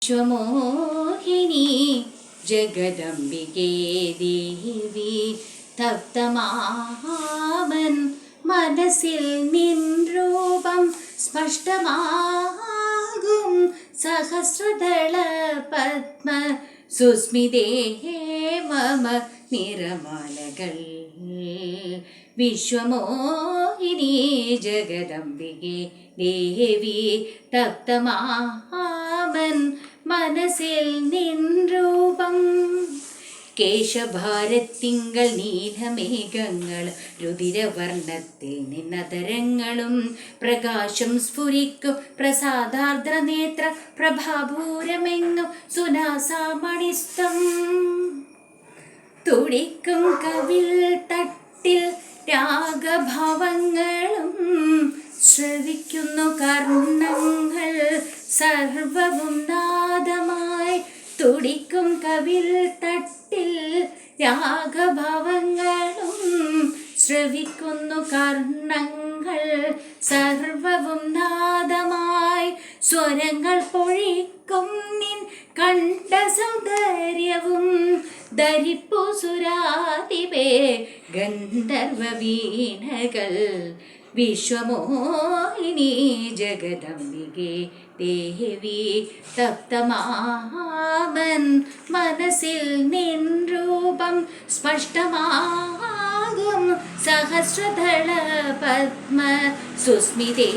വിശ്വമോഹിനി ജഗദംബികേ ദേവി തപ്തമാമൻ മനസ്സിൽ നിൻ രൂപം സ്പഷ്ടമാകും സഹസ്രദള പത്മ സുസ്മിതേ മമ നിറമാലകൾ വിശ്വമോഹിനി ജഗദംബികേ ദേവി തപ്തമാമൻ മനസ്സിൽ നിൻ രൂപം കേശഭാരത്തിങ്കൾ നീലമേഘങ്ങൾ രുതിരവർണ്ണത്തിൽ നിന്നതരങ്ങളും പ്രകാശം സ്ഫുരിക്കും പ്രസാദാർദ്ര നേത്ര പ്രഭാപൂരമെങ്ങും സുനാസാമണിസ്തം തുടിക്കും കവിൽ തട്ടിൽ രാഗഭാവങ്ങളും ശ്രവിക്കുന്നു കർണങ്ങൾ സർവവും നാദമായി തുടിക്കും കവിൽ തട്ടിൽ രാഗഭാവങ്ങളും ശ്രവിക്കുന്നു കർണങ്ങൾ സർവവും നാദമായി സ്വരങ്ങൾ പൊഴിക്കും നിൻ കണ്ട സൗന്ദര്യവും ധരിപ്പു സുരാതിപേ ഗന്ധർവ വീണകൾ വിശ്വമോഹിനി ജഗദംബികേ ദേവി തപ്തമാമൻ മനസ്സിൽ നിൻ രൂപം സ്പഷ്ടമാകും സഹസ്രദള പത്മ സുസ്മിതേ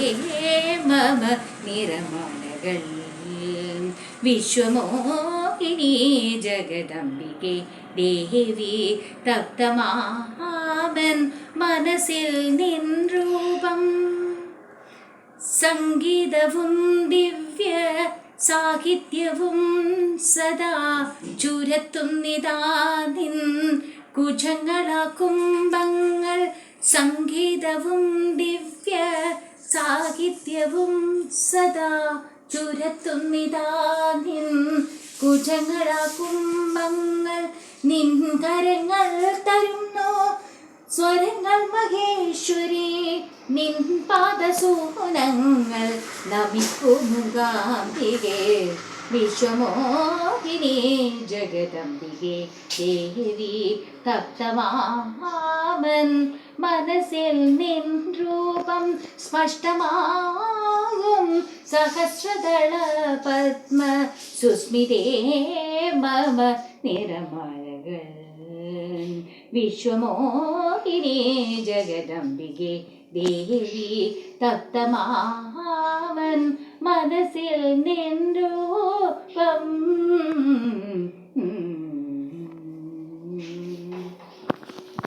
മമ നിറമാലകൾ വിശ്വമോഹിനി ജഗദംബികേ ദേവി തപ്തമാമൻ മനസ്സിൽ നിൻ രൂപം സംഗീതവും ദിവ്യ സാഹിത്യവും സദാ ചുരത്തുന്നിതാ നിൻ കുജങ്ങളാ കുംഭങ്ങൾ സംഗീതവും ദിവ്യ സാഹിത്യവും സദാ ചുരത്തുന്നിതാ നിൻ കുജങ്ങളാ കുംഭങ്ങൾ നിൻ കരങ്ങൾ തരുന്നു സ്വരങ്ങൾ മഹേശ്വരി നിൻ പാദസൂനങ്ങൾ നമിക്കുമുകാംബികേ വിശ്വമോഹിനി ജഗദംബികേ ദേവി തപ്തമാമൻ മനസ്സിൽ നിൻ രൂപം സ്പഷ്ടമാകും സഹസ്രദള പത്മ സുസ്മിതേ മമ നിറമാലകൾ വിശ്വമോഹിനി ജഗദംബികേ ദേവി തപ്തമാമൻ മനസ്സിൽ നിൻ